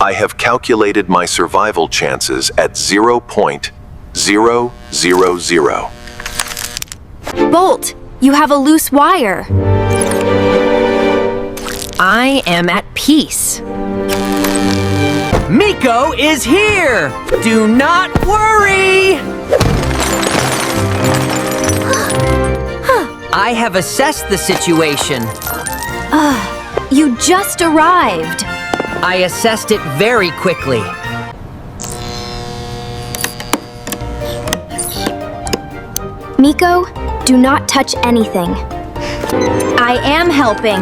I have calculated my survival chances at 0.000. Bolt, you have a loose wire. I am at peace. Miko is here! Do not worry! I have assessed the situation. You just arrived. I assessed it very quickly. Miko, do not touch anything. I am helping.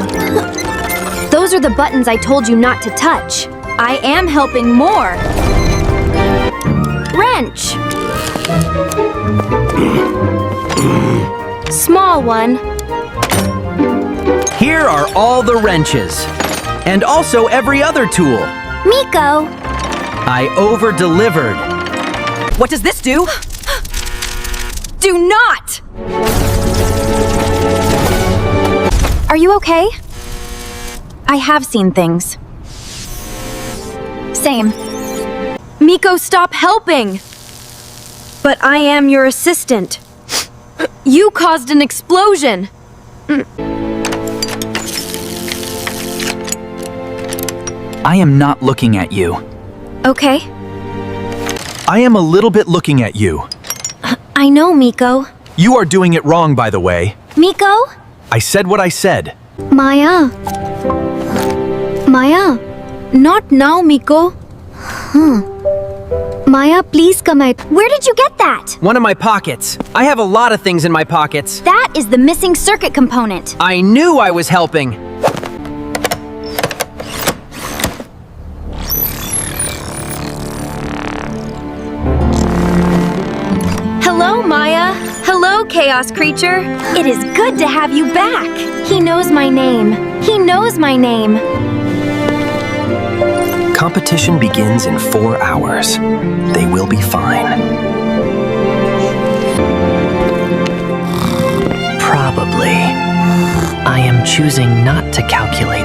Those are the buttons I told you not to touch. I am helping more. Wrench. Small one. Here are all the wrenches. And also every other tool. Miko. I over-delivered. What does this do? Do not! Are you okay? I have seen things. Same. Miko, stop helping! But I am your assistant. You caused an explosion! I am not looking at you. Okay. I am a little bit looking at you. I know, Miko. You are doing it wrong, by the way. Miko? I said what I said. Maya. Maya. Not now, Miko. Maya, please come out. Where did you get that? One of my pockets. I have a lot of things in my pockets. That is the missing circuit component. I knew I was helping. Hello, Maya. Hello, Chaos Creature. It is good to have you back. He knows my name. He knows my name. Competition begins in 4 hours. They will be fine. Probably. I am choosing not to calculate.